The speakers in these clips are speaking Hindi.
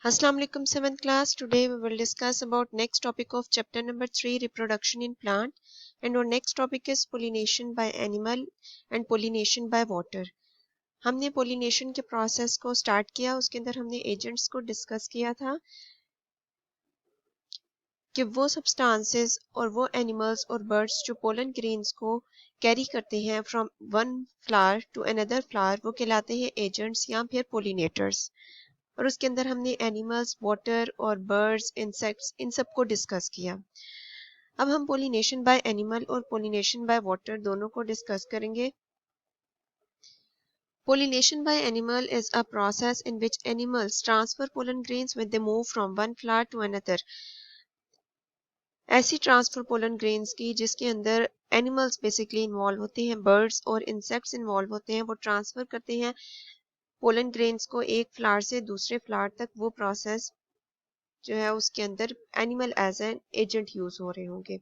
Assalamu alaikum 7th class. Today we will discuss about next topic of chapter number 3 reproduction in plant, and our next topic is pollination by animal and pollination by water. हमने pollination के process को start किया, उसके अंदर हमने agents को discuss किया था कि वो substances और वो animals और birds जो pollen grains को carry करते हैं from one flower to another flower वो कहलाते हैं agents या फिर pollinators। और उसके अंदर हमने एनिमल्स, वाटर और बर्ड्स, इंसेक्ट्स इन सब को डिस्कस किया। अब हम पोलिनेशन बाय एनिमल और पोलिनेशन बाय वाटर दोनों को डिस्कस करेंगे। Pollination by animal is a process in which animals transfer pollen grains when they move from one flower to another। ऐसी ट्रांसफर पोलन ग्रेन्स की जिसके अंदर एनिमल्स बेसिकली इन्वॉल्व होते हैं, बर्ड्स और इंसेक्ट्स इन्वॉल्व होते हैं, वो ट्रांसफर करते हैं पोलन ग्रेन्स को एक फ्लावर से दूसरे फ्लावर तक। वो प्रोसेस जो है उसके अंदर animal as an agent use हो रहे होंगे।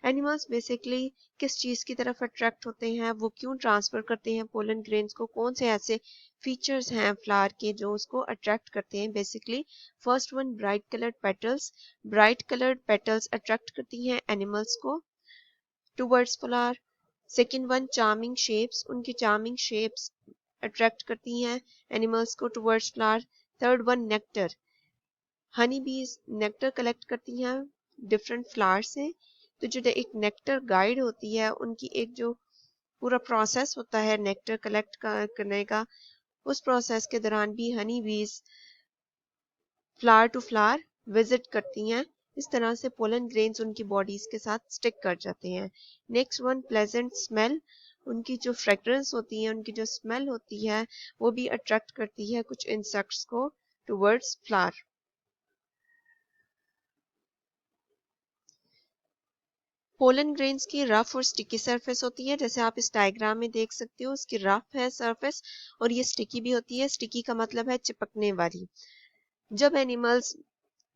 एनिमल्स बेसिकली किस चीज की तरफ अट्रैक्ट होते हैं, वो क्यों ट्रांसफर करते हैं पोलन ग्रेन्स को, कौन से ऐसे फीचर्स हैं फ्लावर के जो उसको अट्रैक्ट करते हैं। Basically first one bright coloured petals. Bright coloured petals attract करती हैं एनिमल्स को towards flower. Second one charming shapes, उनकी चार्मिंग शेप्स अट्रैक्ट करती हैं एनिमल्स को towards flower. Third one nectar, Honey बीज नेक्टर कलेक्ट करती हैं डिफरेंट फ्लावर से। तो जो एक नेक्टर गाइड होती है, उनकी एक जो पूरा प्रोसेस होता है नेक्टर कलेक्ट करने का, उस प्रोसेस के दौरान भी हनी बीज फ्लावर टू फ्लावर विजिट करती हैं। इस तरह से पोलन ग्रेन्स उनकी बॉडीज के साथ स्टिक कर जाते हैं। नेक्स्ट वन प्लेजेंट स्मेल, उनकी जो फ्रेग्रेंस होती है, उनकी जो स्मेल होती है, वो भी अट्रैक्ट करती है कुछ इंसेक्ट्स को टुवर्ड्स फ्लावर। पोलन ग्रेन्स की रफ और स्टिकी सरफेस होती है, जैसे आप इस डायग्राम में देख सकते हो। उसकी रफ है सरफेस और ये स्टिकी भी होती है। स्टिकी का मतलब है चिपकने वाली। जब एनिमल्स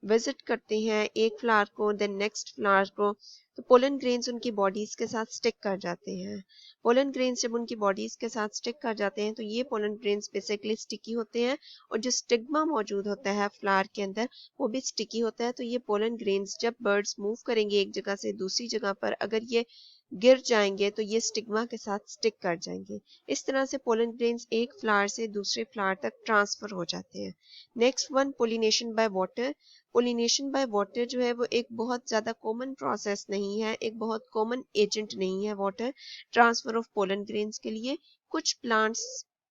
विजिट करते हैं एक फ्लावर को देन नेक्स्ट फ्लावर को, तो पोलन ग्रेन्स उनकी बॉडीज के साथ स्टिक कर जाते हैं। पोलन ग्रेन्स जब उनकी बॉडीज के साथ स्टिक कर जाते हैं तो ये पोलन ग्रेन्स बेसिकली स्टिकी होते हैं, और जो स्टिग्मा मौजूद होता है फ्लावर के अंदर वो भी स्टिकी होता है। तो ये पोलन ग्रेन्स जब बर्ड्स मूव करेंगे एक जगह से दूसरी जगह पर, अगर ये गिर जाएंगे तो ये स्टिग्मा के साथ स्टिक कर जाएंगे। इस तरह से पोलन ग्रेन्स एक फ्लावर से दूसरे फ्लावर तक ट्रांसफर हो जाते हैं। Next one pollination by water. Pollination by water जो है वो एक बहुत ज़्यादा कॉमन प्रोसेस नहीं है, एक बहुत कॉमन एजेंट नहीं है water transfer of pollen grains के लिए। कुछ प्लांट्स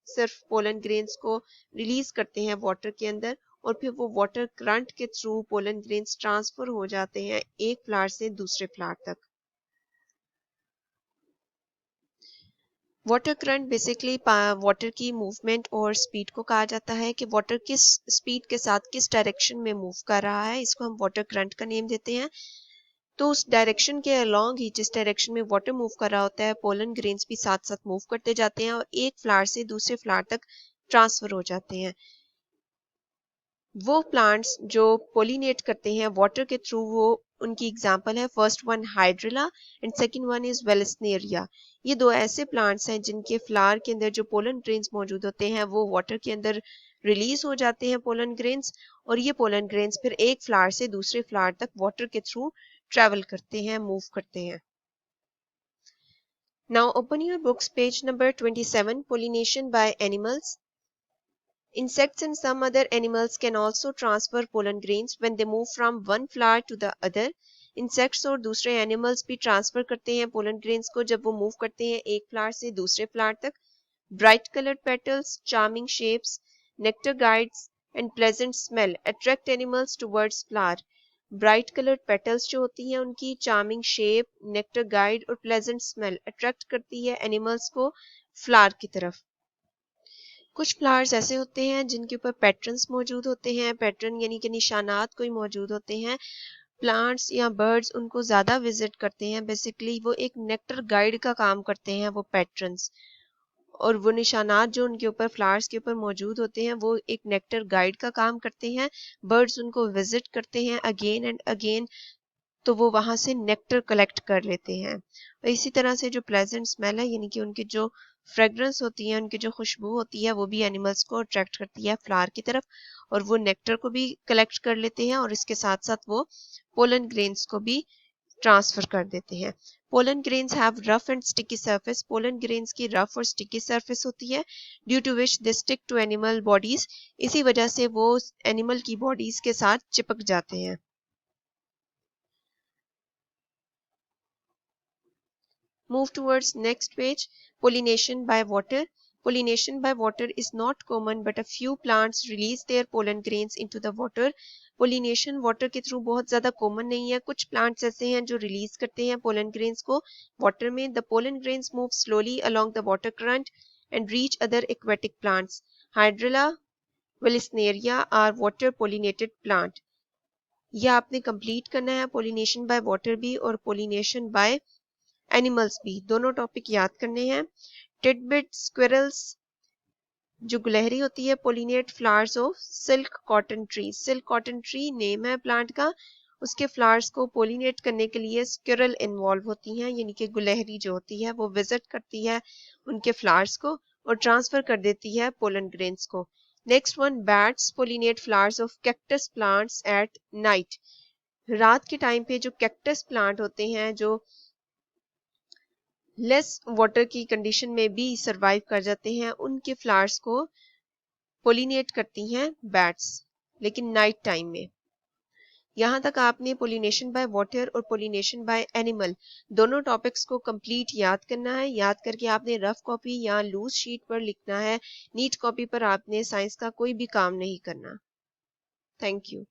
सिर्फ पोलन ग्रेन्स को रिलीज करते हैं वाटर के अंदर, और फिर वो वाटर करंट के थ्रू पोलन ग्रेन्स ट्रांसफर हो जाते हैं एक फ्लावर से दूसरे फ्लावर तक। वाटर करंट बेसिकली वाटर की मूवमेंट और स्पीड को कहा जाता है कि वाटर किस स्पीड के साथ किस डायरेक्शन में मूव कर रहा है, इसको हम वाटर करंट का नेम देते हैं। तो उस डायरेक्शन के अलोंग ही, जिस डायरेक्शन में वाटर मूव कर रहा होता है, पोलन ग्रेन्स भी साथ साथ मूव करते जाते हैं और एक फ्लावर से दूसरे फ्लावर तक ट्रांसफर हो जाते हैं। वो प्लांट्स जो पोलिनेट करते हैं वाटर के थ्रू, वो उनकी एग्जांपल है first one hydrilla and second one is vallisneria. ये दो ऐसे प्लांट्स हैं जिनके फ्लावर के अंदर जो पोलन ग्रेन्स मौजूद होते हैं वो वाटर के अंदर रिलीज हो जाते हैं पोलन ग्रेन्स, और ये पोलन ग्रेन्स फिर एक फ्लावर से दूसरे फ्लावर तक वाटर के थ्रू ट्रेवल करते हैं, मूव करते हैं। Now open your books page number 27, pollination by animals. Insects and some other animals can also transfer pollen grains when they move from one flower to the other. Insects और दूसरे animals भी transfer करते हैं pollen grains को जब वो move करते हैं एक flower से दूसरे flower तक। Bright colored petals, charming shapes, nectar guides and pleasant smell attract animals towards flower. Bright colored petals जो होती हैं उनकी charming shape, nectar guide और pleasant smell attract करती है animals को flower की तरफ। कुछ फ्लावर्स ऐसे होते हैं जिनके ऊपर पैटर्न्स मौजूद होते हैं, पैटर्न यानी कि निशानात कोई मौजूद होते हैं। प्लांट्स या बर्ड्स उनको ज़्यादा विजिट करते हैं, बेसिकली वो एक नेक्टर गाइड का काम करते हैं वो पैटर्न्स, और वो निशानात जो उनके ऊपर फ्लावर्स के ऊपर मौजूद होते हैं वो एक नेक्टर गाइड का काम करते हैं। बर्ड्स उनको विजिट करते हैं अगेन एंड अगेन, तो वो वहाँ से नेक्टर कलेक्ट कर लेते हैं। और इसी तरह से जो प्लेजेंट स्मेल है यानी कि उनकी जो फ्रेगरेंस होती है, उनकी जो खुशबू होती है वो भी एनिमल्स को अट्रैक्ट करती है फ्लावर की तरफ, और वो नेक्टर को भी कलेक्ट कर लेते हैं और इसके साथ साथ वो पोलन ग्रेन्स को भी ट्रांसफर कर देते हैं। Pollen grains have rough and sticky surface. Pollen grains की रफ और स्टिकी सरफेस होती है, due to which they stick to animal bodies. इसी वजह से वो एनिमल की बॉडीज के साथ चिपक जाते हैं। Move towards next page. Pollination by water. Pollination by water is not common, but a few plants release their pollen grains into the water. Pollination water के थ्रू बहुत ज़्यादा कॉमन नहीं है। कुछ प्लांट्स ऐसे हैं जो रिलीज करते हैं पोलन ग्रेन्स को वाटर में। The pollen grains move slowly along the water current and reach other aquatic plants. Hydrilla, Vallisneria are water pollinated plant. यह आपने कंप्लीट करना है, पोलिनेशन बाय वाटर भी और पोलिनेशन बाय एनिमल्स भी, दोनों टॉपिक याद करने हैं। टिडबिट स्क्विरल्स जो गुलहरी होती है, pollinate flowers of silk cotton tree. Silk cotton tree name है प्लांट का, उसके फ्लावर्स को पोलिनेट करने के लिए स्क्विरल इन्वॉल्व होती हैं, यानी कि गुलहरी जो होती है वो विजिट करती है उनके फ्लावर्स को और ट्रांसफर कर देती है पोलन ग्रेन्स को। Next one, bats pollinate flowers of cactus plants at night. रात के टाइम पे जो कैक्टस प्लांट होते हैं जो लेस वाटर की कंडीशन में भी सरवाइव कर जाते हैं, उनके फ्लावर्स को पोलिनेट करती हैं बैट्स, लेकिन नाइट टाइम में। यहाँ तक आपने पोलिनेशन बाय वाटर और पोलिनेशन बाय एनिमल दोनों टॉपिक्स को कंप्लीट याद करना है। याद करके आपने रफ कॉपी या लूज शीट पर लिखना है। नीट कॉपी पर आपने साइंस का कोई भी काम नहीं करना। Thank you.